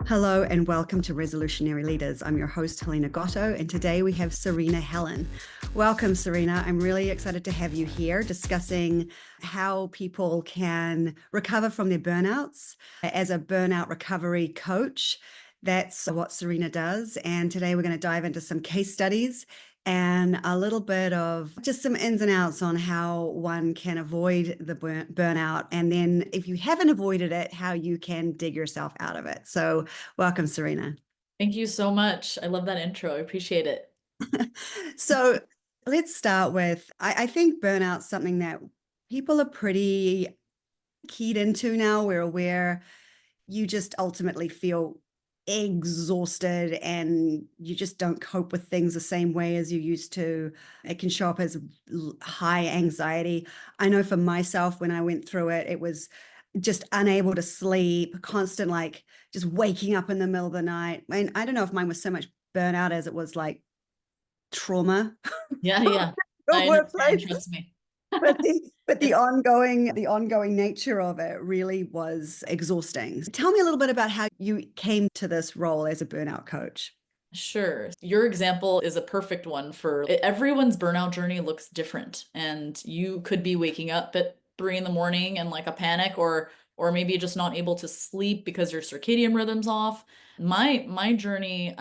Hello and welcome to Resolutionary Leaders. I'm your host, Helena Gotto, and today we have Sarina Helen. Welcome, Sarina. I'm really excited to have you here discussing how people can recover from their burnouts. As a burnout recovery coach, that's what Sarina does. And today we're going to dive into some case studies and a little bit of just some ins and outs on how one can avoid the burnout. And then if you haven't avoided it, how you can dig yourself out of it. So welcome, Sarina. Thank you so much. I love that intro. I appreciate it. So let's start with, I think burnout's something that people are pretty keyed into now. We're aware you just ultimately feel exhausted and you just don't cope with things the same way as you used to. It can show up as high anxiety. I know for myself, when I went through it, it was just unable to sleep, constant, like just waking up in the middle of the night. And I don't know if mine was so much burnout as it was like trauma Yeah, yeah. from I understand. workplace. Trust me. But the It's ongoing nature of it really was exhausting. Tell me a little bit about how you came to this role as a burnout coach. Sure. Your example is a perfect one for everyone's burnout journey looks different. And you could be waking up at 3 in the morning and like a panic or maybe just not able to sleep because your circadian rhythm's off. My journey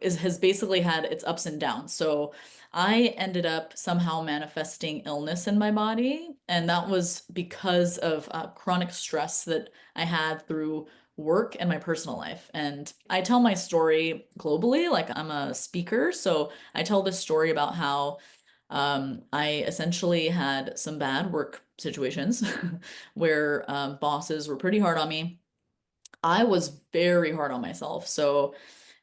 has basically had its ups and downs. So I ended up somehow manifesting illness in my body, and that was because of chronic stress that I had through work and my personal life. And I tell my story globally, like I'm a speaker. So I tell this story about how I essentially had some bad work situations where bosses were pretty hard on me. I was very hard on myself. So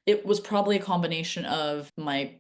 it was probably a combination of my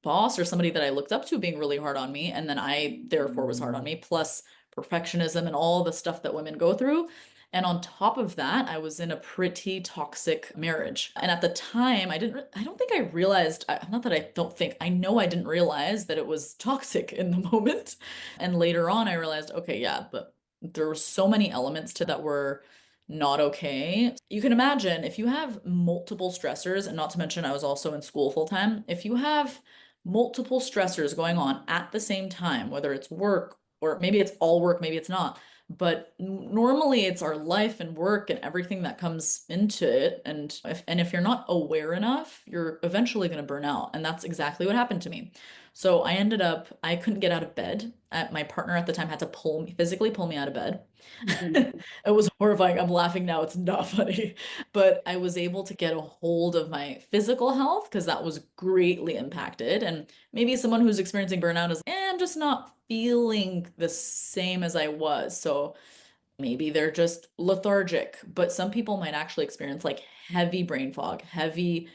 boss or somebody that I looked up to being really hard on me. And then I therefore was hard on me, plus perfectionism and all the stuff that women go through. And on top of that, I was in a pretty toxic marriage. And at the time, I don't think I realized, not that I don't think, I know I didn't realize that it was toxic in the moment. And later on, I realized, okay, yeah, but there were so many elements to that were not okay. You can imagine if you have multiple stressors, and not to mention I was also in school full time, if you have multiple stressors going on at the same time, whether it's work or maybe it's all work, maybe it's not. But normally it's our life and work and everything that comes into it. And if you're not aware enough, you're eventually going to burn out. And that's exactly what happened to me. So I couldn't get out of bed. My partner at the time had to physically pull me out of bed. It was horrifying. I'm laughing now. It's not funny. But I was able to get a hold of my physical health because that was greatly impacted. And maybe someone who's experiencing burnout is, I'm just not feeling the same as I was. So maybe they're just lethargic. But some people might actually experience like heavy brain fog, heavy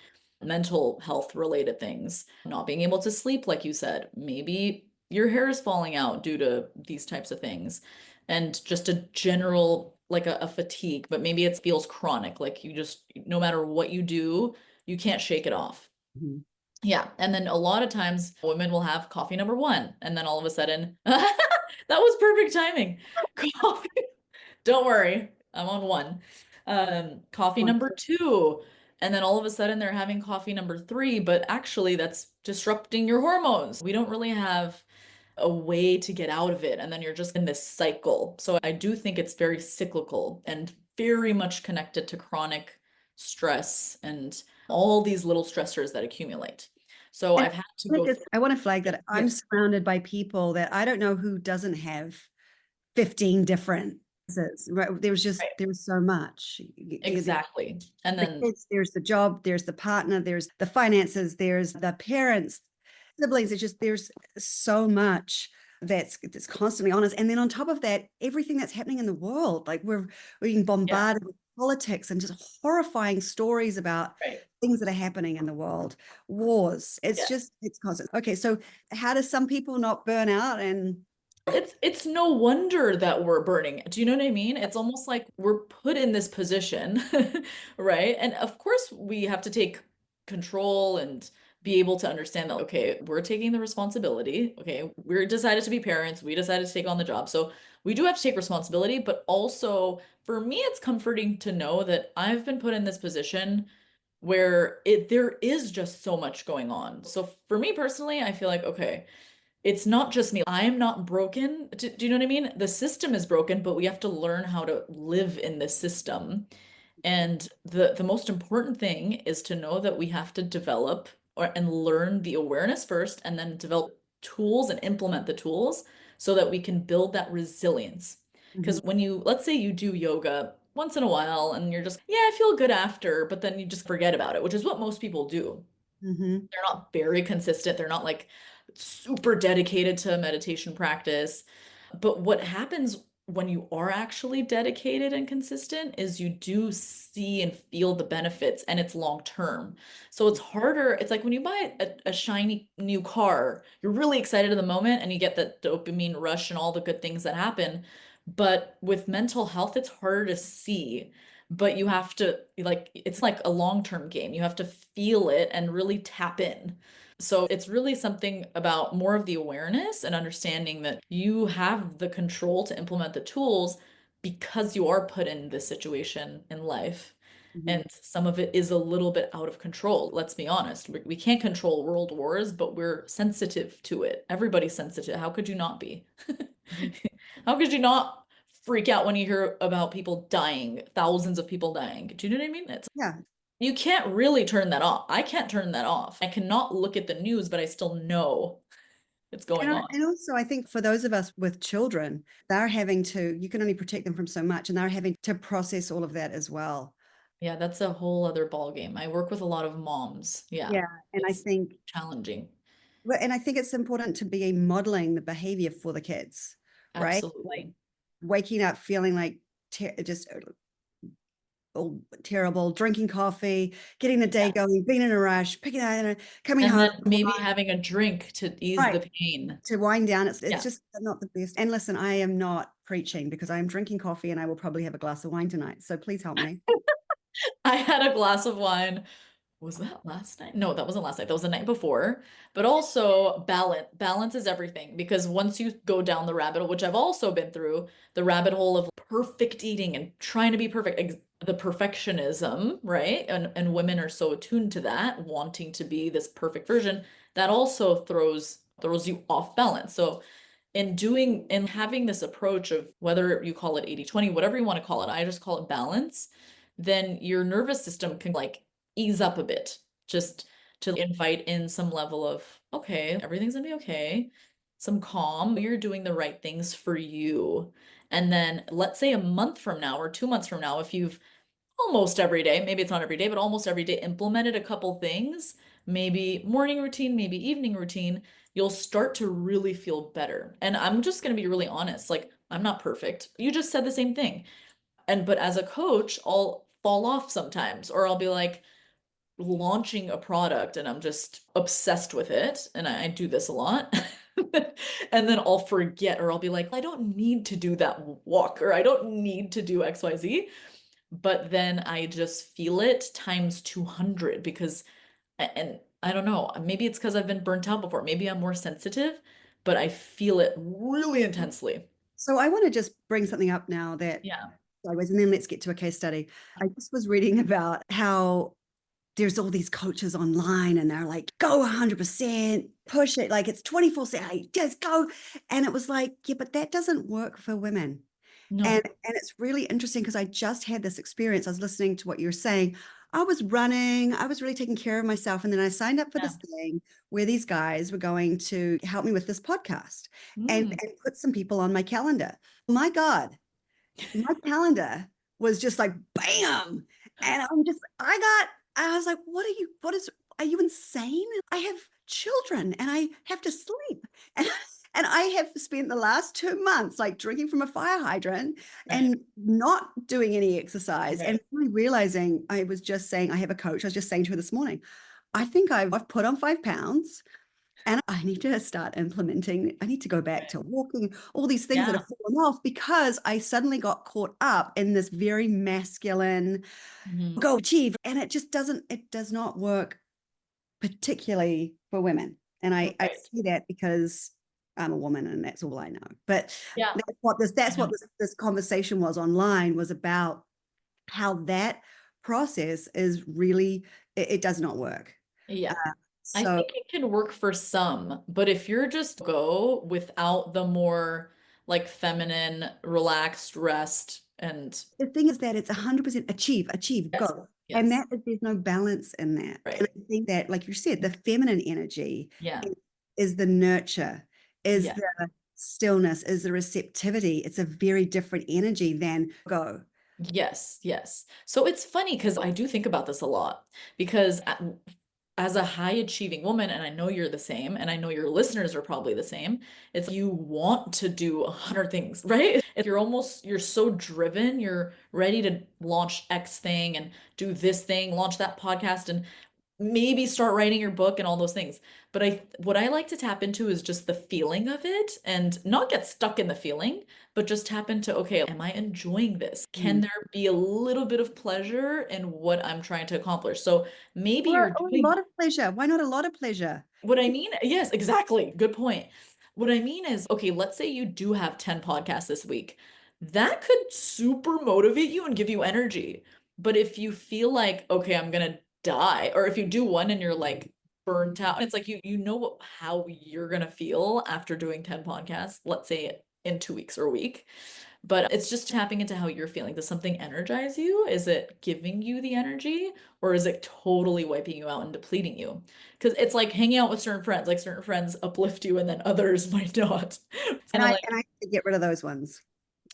mental health related things, not being able to sleep, like you said. Maybe your hair is falling out due to these types of things, and just a general, like a fatigue, but maybe it feels chronic, like you just, no matter what you do, you can't shake it off. Mhm. Yeah. And then a lot of times women will have coffee number one, and then all of a sudden, that was perfect timing. Coffee. Don't worry, I'm on one. Coffee number two. And then all of a sudden they're having coffee number three, but actually that's disrupting your hormones. We don't really have a way to get out of it. And then you're just in this cycle. So I do think it's very cyclical and very much connected to chronic stress and all these little stressors that accumulate. So And I've had to go through. I want to flag that Yeah, I'm surrounded by people that I don't know who doesn't have 15 different businesses, right? right. There's so much. There's Exactly. And the then, kids, there's the job, there's the partner, there's the finances, there's the parents, siblings. There's so much that's constantly on us. And then on top of that, everything that's happening in the world, like we're being yeah, bombarded with politics and just horrifying stories about right. things that are happening in the world, wars. Yeah. It's constant. Okay, so how do some people not burn out? And It's no wonder that we're burning. Do you know what I mean? It's almost like we're put in this position, right? And of course we have to take control and be able to understand that, okay, we're taking the responsibility. Okay, we're decided to be parents, we decided to take on the job. So we do have to take responsibility, but also for me, it's comforting to know that I've been put in this position where there is just so much going on. So for me personally, I feel like, okay, it's not just me. I'm not broken. Do you know what I mean? The system is broken, but we have to learn how to live in this system. And the most important thing is to know that we have to develop and learn the awareness first and then develop tools and implement the tools so that we can build that resilience. Mhm. Because when you, let's say you do yoga once in a while and you're just, yeah, I feel good after, but then you just forget about it, which is what most people do. Mhm. They're not very consistent. They're not like super dedicated to meditation practice. But what happens when you are actually dedicated and consistent is you do see and feel the benefits and it's long term. So it's harder. It's like when you buy a shiny new car, you're really excited in the moment and you get that dopamine rush and all the good things that happen. But with mental health, it's harder to see, but you have to like it's like a long-term game. You have to feel it and really tap in. So it's really something about more of the awareness and understanding that you have the control to implement the tools because you are put in this situation in life. Mhm. And some of it is a little bit out of control. Let's be honest. We can't control world wars, but we're sensitive to it. Everybody's sensitive. How could you not be? Mhm. How could you not freak out when you hear about people dying, thousands of people dying? Do you know what I mean? It's Yeah. you can't really turn that off. I can't turn that off. I cannot look at the news, but I still know it's going on. And also, I think for those of us with children, they're having to, you can only protect them from so much, and they're having to process all of that as well. Yeah, that's a whole other ball game. I work with a lot of moms. Yeah, Yeah. And I it's think, challenging. well, and I think it's important to be modeling the behavior for the kids, right? Like Absolutely. waking up feeling like just oh, terrible, drinking coffee, getting the day Yeah. going, being in a rush, picking out, coming And home, then maybe having a drink to ease right, the pain. to wind down. It's Yeah. just not the best. And listen, I am not preaching because I am drinking coffee and I will probably have a glass of wine tonight. So please help me. I had a glass of wine. Was that last night? No, that wasn't last night. That was the night before. But also balance. Balance is everything because once you go down the rabbit hole, which I've also been through, the rabbit hole of perfect eating and trying to be perfect, the perfectionism, right? And women are so attuned to that, wanting to be this perfect version, that also throws you off balance. So in doing and having this approach of whether you call it 80/20, whatever you want to call it, I just call it balance, then your nervous system can like ease up a bit, just to invite in some level of, okay, everything's gonna be okay, some calm, you're doing the right things for you. And then let's say a month from now or 2 months from now, if you've almost every day, maybe it's not every day, but almost every day implemented a couple things, maybe morning routine, maybe evening routine, you'll start to really feel better. And I'm just going to be really honest, like I'm not perfect. You just said the same thing. And but as a coach, I'll fall off sometimes or I'll be like launching a product and I'm just obsessed with it and I do this a lot. And then I'll forget or I'll be like, I don't need to do that walk or I don't need to do XYZ, but then I just feel it times 200 because, and I don't know, maybe it's because I've been burnt out before. Maybe I'm more sensitive, but I feel it really intensely. So I want to just bring something up now that Yeah. sideways, and then let's get to a case study. I just was reading about how there's all these coaches online and they're like, go 100%, push it. Like it's 24/7, just go. And it was like, yeah, but that doesn't work for women. No. And it's really interesting because I just had this experience. I was listening to what you were saying. I was running, I was really taking care of myself. And then I signed up for Yeah. this thing where these guys were going to help me with this podcast Mm. and put some people on my calendar. My God, my calendar was just like bam. And I was like, are you insane? I have children and I have to sleep. And, and I have spent the last 2 months like drinking from a fire hydrant Right. and not doing any exercise and Right. really realizing I was just saying, I have a coach. I was just saying to her this morning, I think I've put on 5 pounds. And I need to start implementing, I need to go back Right. to walking, all these things that Yeah. have fallen off because I suddenly got caught up in this very masculine Mhm. go achieve. And it does not work particularly for women. And I Right. see that because I'm a woman and that's all I know. But Yeah, I that's what know. this conversation was online, was about how that process is really, it does not work. Yeah. I So think it can work for some, but if you're just go without the more like feminine, relaxed rest and the thing is that it's 100% achieve, achieve, yes, go. And yes, that there's no balance in that. And right. I think that, like you said, the feminine energy Yeah. is the nurture, is Yeah. the stillness, is the receptivity. It's a very different energy than go. Yes, yes. So it's funny because I do think about this a lot because as a high achieving woman, and I know you're the same, and I know your listeners are probably the same, it's you want to do 100 things, right? If you're so driven, you're ready to launch X thing and do this thing, launch that podcast, and maybe start writing your book and all those things. But what I like to tap into is just the feeling of it and not get stuck in the feeling, but just tap into, okay, am I enjoying this? Can Mm. there be a little bit of pleasure in what I'm trying to accomplish? So maybe Or, you're or a doing lot of pleasure. Why not a lot of pleasure? what I mean. Yes, exactly. Good point. What I mean is, okay, let's say you do have 10 podcasts this week. That could super motivate you and give you energy. But if you feel like, okay, I'm gonna die, or if you do one and you're like burnt out, it's like you know how you're gonna feel after doing 10 podcasts, let's say in 2 weeks or a week. But it's just tapping into how you're feeling. Does something energize you? Is it giving you the energy? Or is it totally wiping you out and depleting you? Because it's like hanging out with certain friends, like certain friends uplift you and then others might not. It's And kind of I get rid of those ones.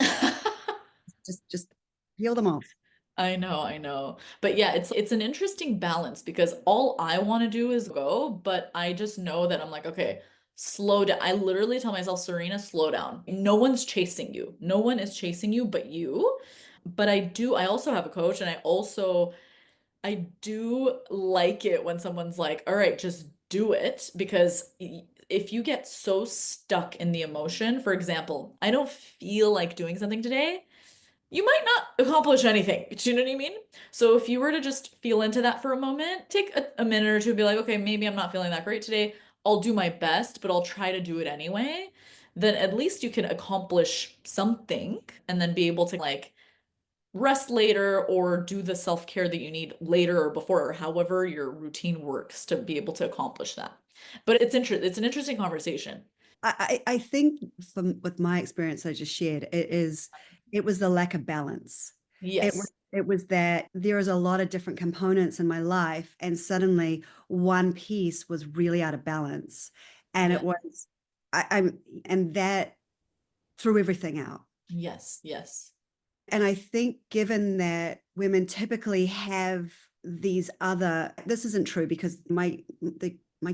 like Just peel them off. I know, I know. But yeah, it's an interesting balance because all I want to do is go, but I just know that I'm like, okay, slow down. I literally tell myself, Serena, slow down. No one's chasing you. No one is chasing you but you. But I also have a coach and I do like it when someone's like, all right, just do it. Because if you get so stuck in the emotion, for example, I don't feel like doing something today, you might not accomplish anything. Do you know what I mean? So if you were to just feel into that for a moment, take a minute or two, and be like, okay, maybe I'm not feeling that great today. I'll do my best, but I'll try to do it anyway. Then at least you can accomplish something and then be able to like rest later or do the self-care that you need later or before, or however your routine works to be able to accomplish that. But it's an interesting conversation. I think from with my experience I just shared, it was the lack of balance. Yes. It was that there is a lot of different components in my life, and suddenly one piece was really out of balance. And Yeah. it was I'm and that threw everything out. Yes. Yes. And I think given that women typically have these other, this isn't true because my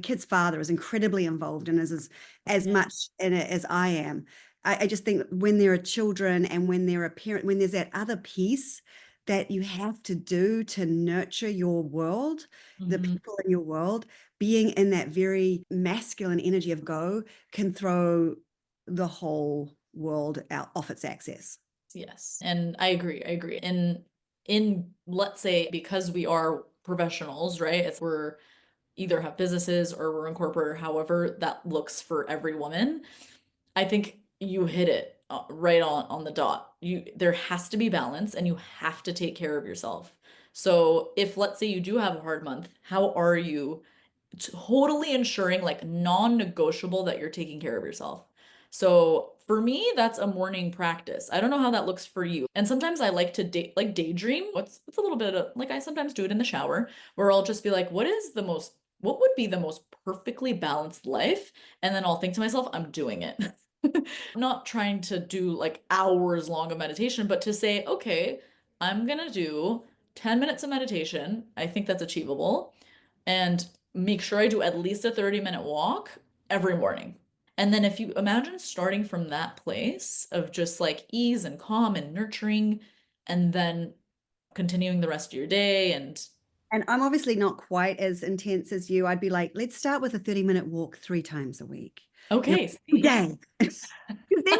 kid's father is incredibly involved and is as Yeah. much in it as I am. I just think when there are children and when there are parent, when there's that other piece that you have to do to nurture your world, the Mhm. people in your world, being in that very masculine energy of go can throw the whole world out off its axis. Yes. And I agree. I agree. And in let's say because we are professionals, right? It's we're either have businesses or we're in corporate or however that looks for every woman. I think you hit it right on the dot. There has to be balance and you have to take care of yourself. So if let's say you do have a hard month, how are you totally ensuring like non-negotiable that you're taking care of yourself? So for me, that's a morning practice. I don't know how that looks for you. And sometimes I like to daydream. What's a little bit of like I sometimes do it in the shower where I'll just be like, what would be the most perfectly balanced life? And then I'll think to myself, I'm doing it. Not trying to do like hours long of meditation, but to say, okay, I'm gonna do 10 minutes of meditation. I think that's achievable. And make sure I do at least a 30-minute walk every morning. And then if you imagine starting from that place of just like ease and calm and nurturing, and then continuing the rest of your day and And I'm obviously not quite as intense as you. I'd be like, let's start with a 30-minute walk 3 times a week. okay, Every see. day. Because then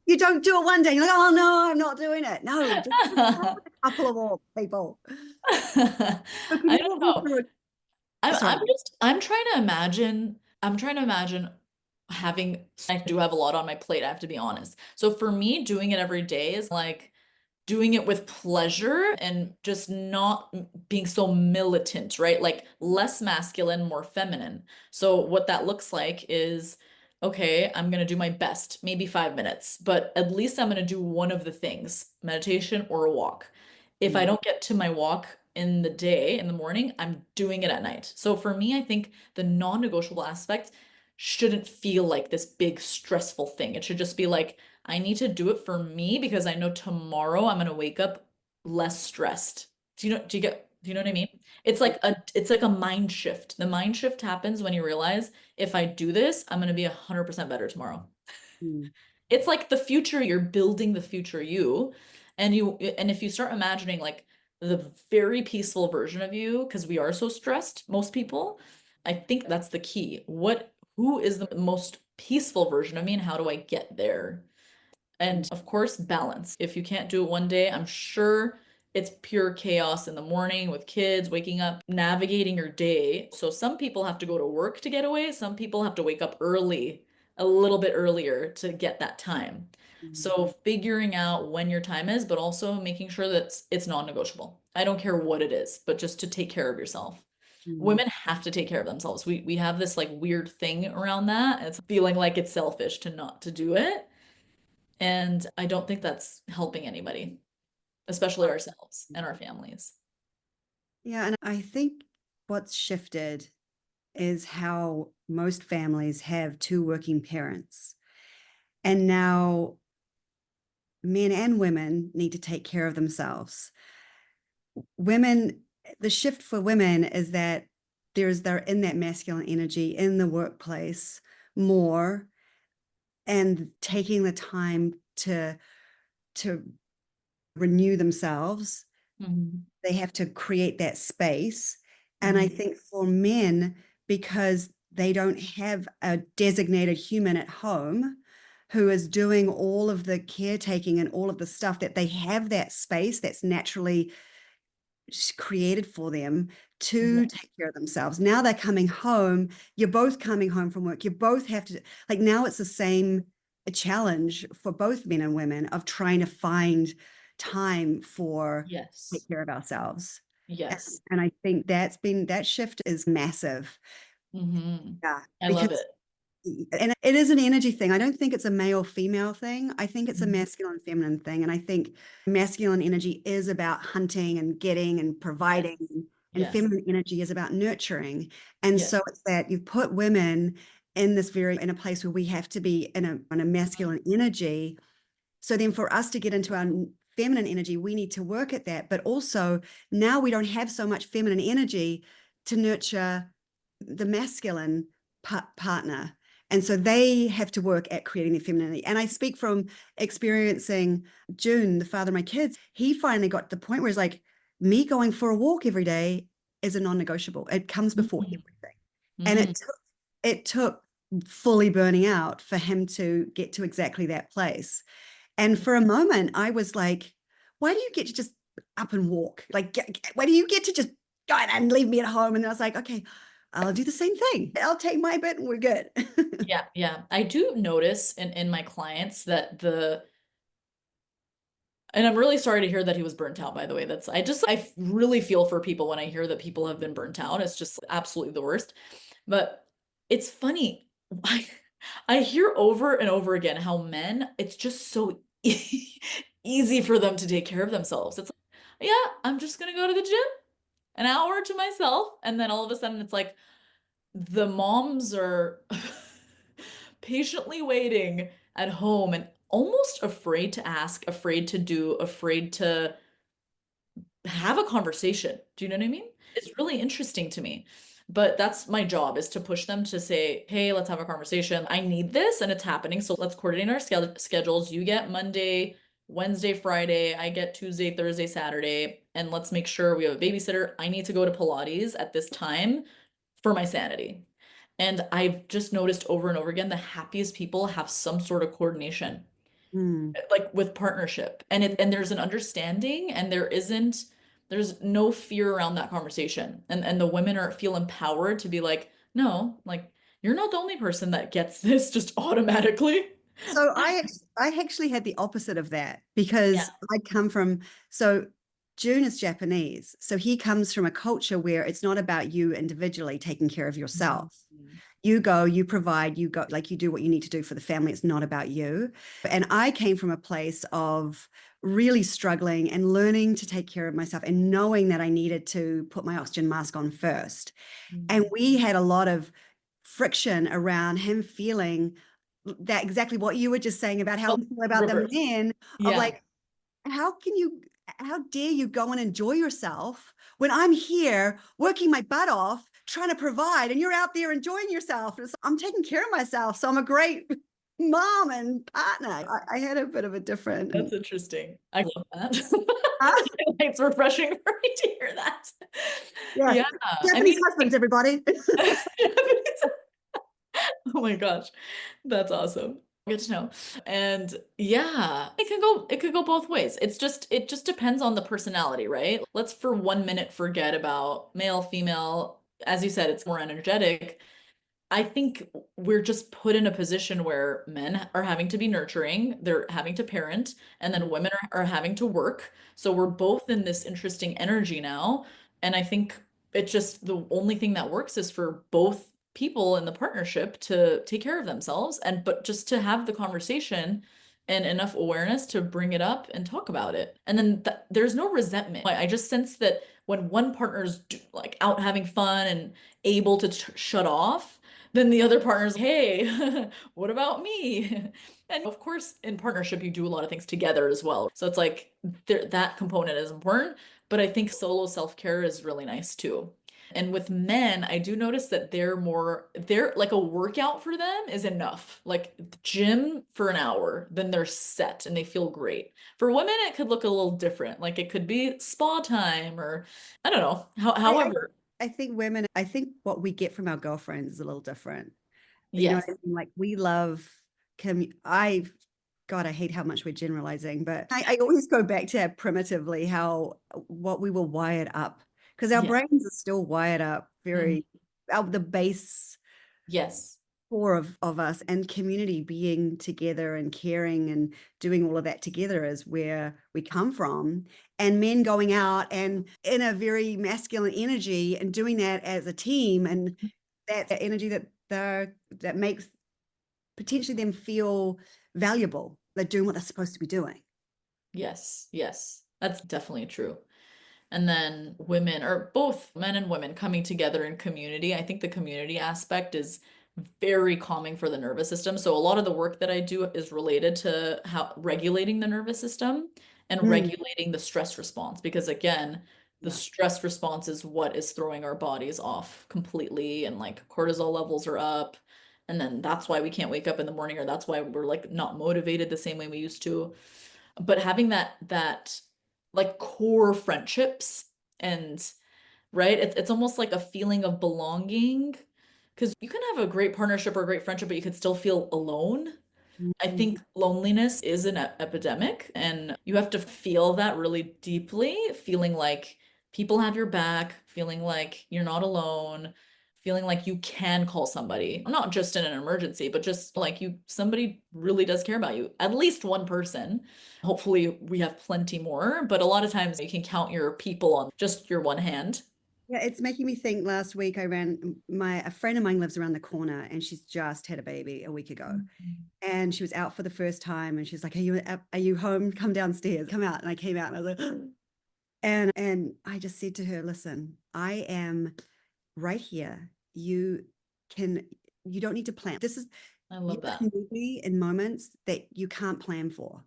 you don't do it one day. You're like, oh no, I'm not doing it. No, just start with a couple of walks, people. I So can you don't walk me know. through it? I'm Sorry. I'm just I'm trying to imagine I do have a lot on my plate, I have to be honest. So for me, doing it every day is like doing it with pleasure and just not being so militant, right? Like less masculine, more feminine. So what that looks like is, okay, I'm going to do my best, maybe 5 minutes, but at least I'm going to do one of the things, meditation or a walk. If I Mm, don't get to my walk in the day, in the morning, I'm doing it at night. So for me, I think the non-negotiable aspect shouldn't feel like this big stressful thing. It should just be like, I need to do it for me because I know tomorrow I'm gonna wake up less stressed. Do you know what I mean? It's like a mind shift. The mind shift happens when you realize if I do this, I'm gonna be 100% better tomorrow. mm, It's like the future, you're building the future you. And if you start imagining like the very peaceful version of you, because we are so stressed, most people, I think that's the key. Who is the most peaceful version of me and how do I get there? And of course, balance. If you can't do it one day, I'm sure it's pure chaos in the morning with kids, waking up, navigating your day. So some people have to go to work to get away. Some people have to wake up early, a little bit earlier to get that time. mm, So figuring out when your time is, but also making sure that it's non-negotiable. I don't care what it is, but just to take care of yourself. mm. Women have to take care of themselves. We have this like weird thing around that. It's feeling like it's selfish to not to do it. And I don't think that's helping anybody, especially ourselves and our families. Yeah, and I think what's shifted is how most families have two working parents. And now men and women need to take care of themselves. Women, the shift for women is that they're in that masculine energy in the workplace more and taking the time to renew themselves. Mhm. They have to create that space. And I Mhm. think for men, because they don't have a designated human at home who is doing all of the caretaking and all of the stuff, that they have that space that's naturally created for them Yeah. to take care of themselves. Now they're coming home. You're both coming home from work. You both have to, like, now it's the same a challenge for both men and women of trying to find time for take Yes. care of ourselves. And, Yes. and I think that shift is massive. Yeah, I love because it. and it is an energy thing. I don't think it's a male female thing. I think it's a Mhm. masculine feminine thing. And I think masculine energy is about hunting and getting and Yes. providing, and Yes. feminine energy is about nurturing. And Yes. so it's that you've put women in this very in a place where we have to be in a masculine energy, so then for us to get into our feminine energy, we need to work at that. But also now we don't have so much feminine energy to nurture the masculine partner. And so they have to work at creating their femininity. And I speak from experiencing June, the father of my kids. He finally got to the point where it's like, me going for a walk every day is a non-negotiable. It comes before Mhm. everything. And Mhm. it took fully burning out for him to get to exactly that place. And for a moment, I was like, why do you get to just up and walk? Like, why do you get to just go and leave me at home? And I was like, okay, I'll do the same thing. I'll take my bit and we're good. Yeah, yeah. I do notice in my clients that and I'm really sorry to hear that he was burnt out, by the way. I really feel for people when I hear that people have been burnt out. It's just absolutely the worst. But it's funny. I, I hear over and over again how men, it's just so easy for them to take care of themselves. It's like, yeah, I'm just gonna go to the gym, an hour to myself. And then all of a sudden it's like the moms are patiently waiting at home and almost afraid to ask, afraid to do, afraid to have a conversation. Do you know what I mean? It's really interesting to me. But that's my job is to push them to say, hey, let's have a conversation. I need this and it's happening. So let's coordinate our schedules. You get Monday, Wednesday, Friday. I get Tuesday, Thursday, Saturday. And let's make sure we have a babysitter. I need to go to Pilates at this time for my sanity. And I've just noticed over and over again, the happiest people have some sort of coordination Mm, like with partnership and there's an understanding and there's no fear around that conversation and the women are feel empowered to be like no like you're not the only person that gets this just automatically. So I actually had the opposite of that Yeah. because I come from, so June is Japanese. So he comes from a culture where it's not about you individually taking care of yourself. Mhm. You go, you provide, you go, like you do what you need to do for the family. It's not about you. And I came from a place of really struggling and learning to take care of myself and knowing that I needed to put my oxygen mask on first. And Mhm. we had a lot of friction around him feeling that exactly what you were just saying about how Oh, we feel about the reverse. men of Yeah. like, how can you, how dare you go and enjoy yourself when I'm here working my butt off trying to provide and you're out there enjoying yourself? I'm taking care of myself. So I'm a great mom and partner. I had a bit of a different, That's interesting. I love that. uh, It's refreshing for me to hear that. yeah, Yeah. I Japanese mean, husbands, everybody. oh my gosh, that's awesome. Good to know. And yeah, it could go both ways. It just depends on the personality, right? Let's for 1 minute forget about male, female. As you said, it's more energetic. I think we're just put in a position where men are having to be nurturing, they're having to parent, and then women are having to work. So we're both in this interesting energy now. And I think it's just the only thing that works is for both people in the partnership to take care of themselves and but just to have the conversation and enough awareness to bring it up and talk about it. And then there's no resentment. I just sense that when one partner's like out having fun and able to shut off, then the other partner's, hey, what about me? And of course, in partnership, you do a lot of things together as well. So it's like that component is important, but I think solo self-care is really nice too. And with men, I do notice that they're like a workout for them is enough. Like gym for an hour, then they're set and they feel great. For women, it could look a little different. Like it could be spa time or I don't know. I, However, I think women, I think what we get from our girlfriends is a little different. You know what I yes. mean? Like we love I God, I hate how much we're generalizing, but I always go back to primitively how what we were wired up because our Yeah. brains are still wired up Mhm. very the base Yes. core of us, and community, being together and caring and doing all of that together is where we come from. And men going out and in a very masculine energy and doing that as a team, and that energy that makes potentially them feel valuable. They're doing what they're supposed to be doing. Yes. Yes. That's definitely true. And then women, or both men and women coming together in community. I think the community aspect is very calming for the nervous system. So a lot of the work that I do is related to how regulating the nervous system and Mm, regulating the stress response. Because again, the yeah. stress response is what is throwing our bodies off completely. And like cortisol levels are up. And then that's why we can't wake up in the morning, or that's why we're like not motivated the same way we used to. But having that like core friendships and right, it's almost like a feeling of belonging because you can have a great partnership or a great friendship, but you could still feel alone. I Mm, think loneliness is an epidemic, and you have to feel that really deeply, feeling like people have your back, feeling like you're not alone, feeling like you can call somebody, not just in an emergency, but just like somebody really does care about you, at least one person. Hopefully, we have plenty more, but a lot of times you can count your people on just your one hand. yeah, it's making me think. Last week I ran my a friend of mine lives around the corner and she's just had a baby a week ago. And she was out for the first time and she's like, are you home? Come downstairs, come out. And I came out and I was like, and I just said to her, listen, I am right here. Can, you don't need to plan. This is, I you love that. can be in moments that you can't plan for.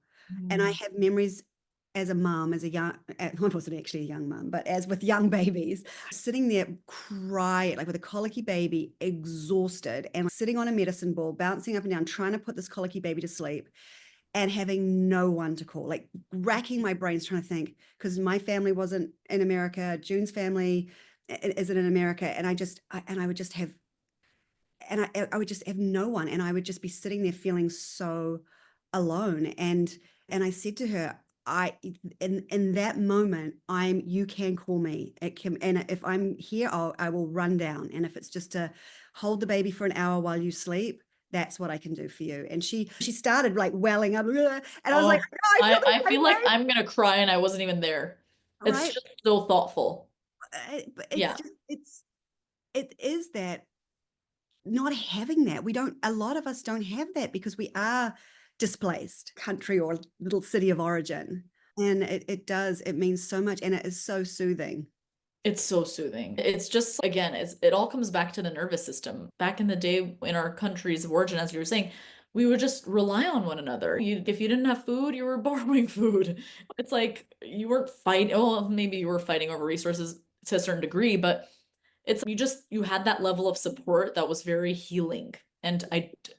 And I Mm. have memories as a mom, as a young, I wasn't actually a young mom, but as with young babies, sitting there crying, like with a colicky baby, exhausted, and sitting on a medicine ball, bouncing up and down, trying to put this colicky baby to sleep and having no one to call, like racking my brains trying to think, because my family wasn't in America, June's family isn't in America, and I would just have, and I would just have no one, and I would just be sitting there feeling so alone. And I said to her, I in that moment, you can call me. It can, and if I'm here, I will run down. And if it's just to hold the baby for an hour while you sleep, that's what I can do for you. And she started like welling up, "Ugh," and I was like, Oh, "No, I feel the I same feel like way," I'm gonna cry and I wasn't even there. It's right? just so thoughtful. But it's Yeah. just it is that not having that. We don't. A lot of us don't have that because we are displaced country or little city of origin. And it does, it means so much and it is so soothing. It's so soothing. It's just, again, it all comes back to the nervous system. Back in the day in our countries of origin, as you were saying, we would just rely on one another. If you didn't have food, you were borrowing food. It's like you weren't fighting. Oh, maybe you were fighting over resources to a certain degree, but it's you had that level of support that was very healing. And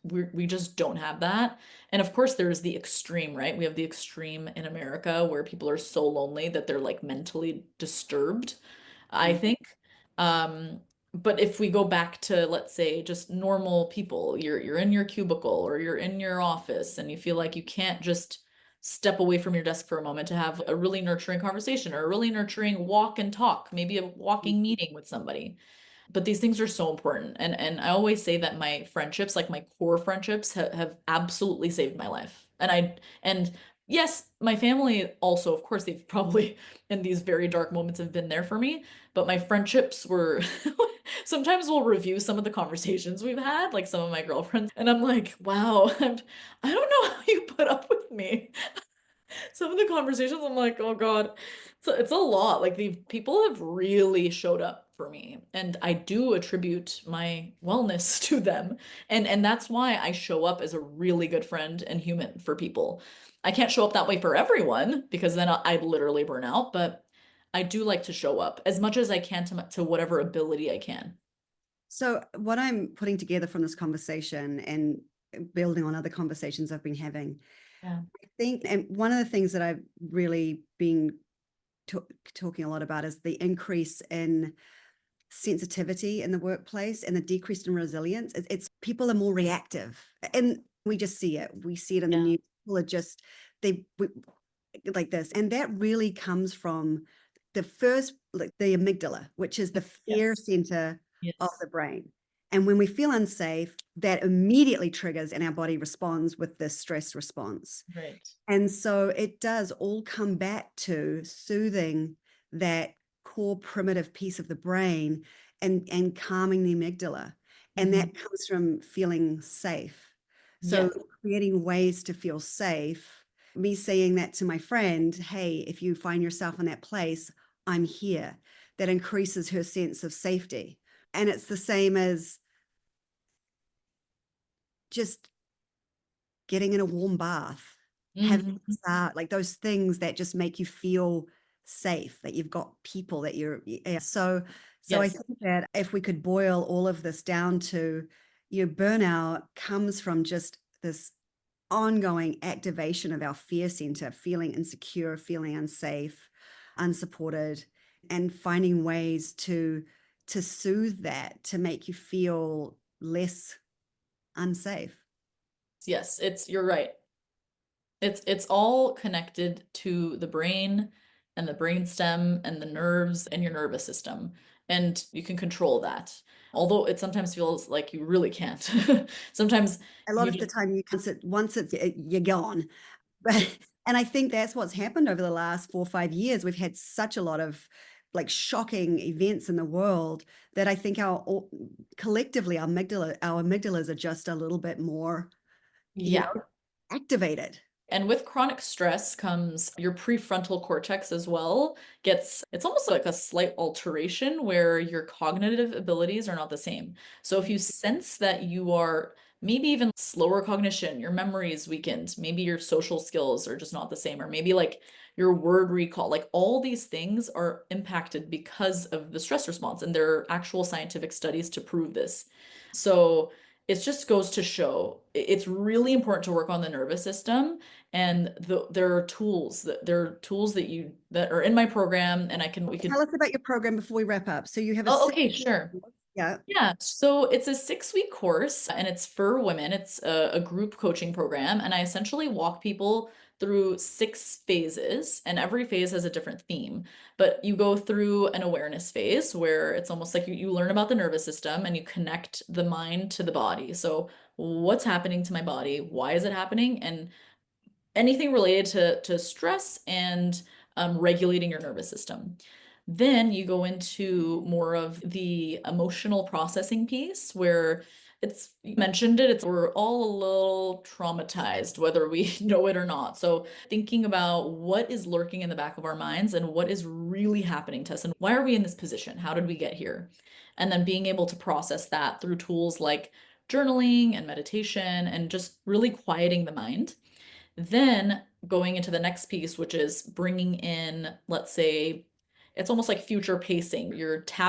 we just don't have that. And of course, there's the extreme, right? We have the extreme in America where people are so lonely that they're like mentally disturbed, I Mm. think. Um, but if we go back to, let's say, just normal people, you're in your cubicle or you're in your office and you feel like you can't just step away from your desk for a moment to have a really nurturing conversation or a really nurturing walk and talk, maybe a walking meeting with somebody. But these things are so important. And I always say that my friendships, like my core friendships, have absolutely saved my life. And yes, my family also, of course, they've probably in these very dark moments have been there for me. But my friendships were sometimes we'll review some of the conversations we've had, like some of my girlfriends, and I'm like, wow, I don't know how you put up with me. Some of the conversations, I'm like, oh God, it's a lot. Like the people have really showed up for me, and I do attribute my wellness to them. And that's why I show up as a really good friend and human for people. I can't show up that way for everyone because then I'd literally burn out, but I do like to show up as much as I can to whatever ability I can. So what I'm putting together from this conversation and building on other conversations I've been having, Yeah. I think, and one of the things that I've really been talking a lot about is the increase in sensitivity in the workplace and the decrease in resilience. It's people are more reactive, and we just see it. We see it in the Yeah. news. People are just they like this, and that really comes from the first, like the amygdala, which is the fear Yes. center of Yes. the brain. And when we feel unsafe, that immediately triggers, and our body responds with this stress response. Right. And so it does all come back to soothing that core primitive piece of the brain and calming the amygdala. And Mhm. that comes from feeling safe. So Yes. creating ways to feel safe, me saying that to my friend, hey, if you find yourself in that place, I'm here. That increases her sense of safety. And it's the same as just getting in a warm bath, having a Mhm. massage, like those things that just make you feel safe, that you've got people that you're, yeah. So I Yes. think that if we could boil all of this down to, burnout comes from just this ongoing activation of our fear center, feeling insecure, feeling unsafe, unsupported, and finding ways to soothe that, to make you feel less unsafe. Yes, you're right. It's all connected to the brain and the brainstem and the nerves and your nervous system. And you can control that. Although it sometimes feels like you really can't. Sometimes A lot you of the just, time you can't sit, once it's you're gone. But and I think that's what's happened over the last 4 or 5 years. We've had such a lot of like shocking events in the world that I think collectively our amygdalas are just a little bit more, you yeah. know, activated. And with chronic stress comes your prefrontal cortex as well. It's almost like a slight alteration where your cognitive abilities are not the same. So if you sense that you are maybe even slower cognition, your memory is weakened, maybe your social skills are just not the same, or maybe like your word recall, like all these things are impacted because of the stress response. And there are actual scientific studies to prove this. So it just goes to show it's really important to work on the nervous system, and there are tools that are in my program, and I can we could Tell us about your program before we wrap up. So you have a oh, six, okay, sure. yeah. Yeah, so it's a 6 week course and it's for women. It's a group coaching program, and I essentially walk people through 6 phases, and every phase has a different theme. But you go through an awareness phase where it's almost like you learn about the nervous system and you connect the mind to the body. So, what's happening to my body? Why is it happening? And anything related to stress and regulating your nervous system. Then you go into more of the emotional processing piece where you mentioned it, we're all a little traumatized, whether we know it or not. So thinking about what is lurking in the back of our minds and what is really happening to us and why are we in this position? How did we get here? And then being able to process that through tools like journaling and meditation and just really quieting the mind. Then going into the next piece, which is bringing in, let's say, it's almost like future pacing.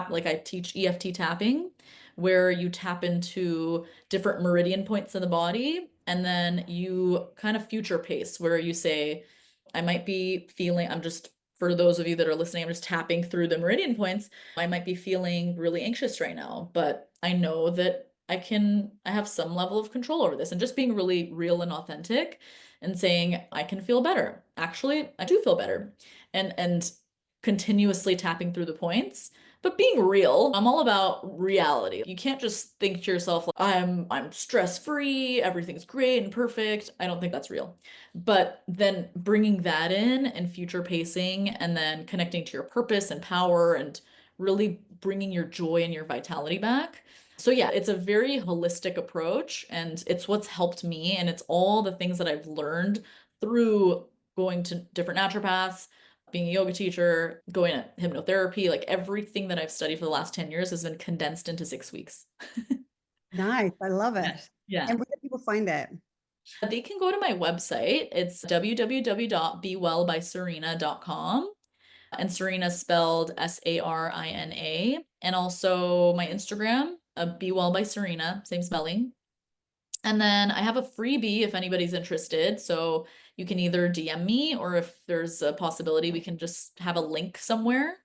Like I teach EFT tapping, where you tap into different meridian points in the body, and then you kind of future pace, where you say, I might be feeling, for those of you that are listening, I'm just tapping through the meridian points. I might be feeling really anxious right now, but I know that I have some level of control over this, and just being really real and authentic and saying, I can feel better. Actually, I do feel better. And continuously tapping through the points. But being real, I'm all about reality. You can't just think to yourself, like, I'm stress-free, everything's great and perfect. I don't think that's real. But then bringing that in and future pacing and then connecting to your purpose and power and really bringing your joy and your vitality back. So yeah, it's a very holistic approach and it's what's helped me and it's all the things that I've learned through going to different naturopaths, being a yoga teacher, going to hypnotherapy, like everything that I've studied for the last 10 years has been condensed into 6 weeks. Nice. I love Yeah. it. Yeah. And where do people find that? They can go to my website. It's www.bewellbysarina.com. And Sarina spelled Sarina. And also my Instagram, Be Well by Sarina, same spelling. And then I have a freebie if anybody's interested. So you can either DM me or if there's a possibility, we can just have a link somewhere.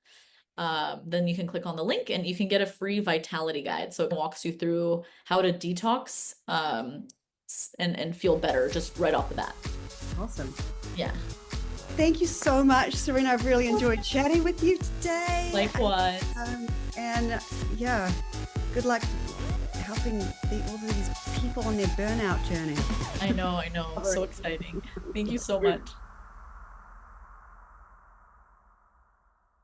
Then you can click on the link and you can get a free vitality guide. So it walks you through how to detox and feel better just right off the bat. Awesome. Yeah. Thank you so much, Sarina. I've really enjoyed chatting with you today. Likewise. And yeah, good luck helping all of these people on their burnout journey. I know. So exciting. Thank you so much.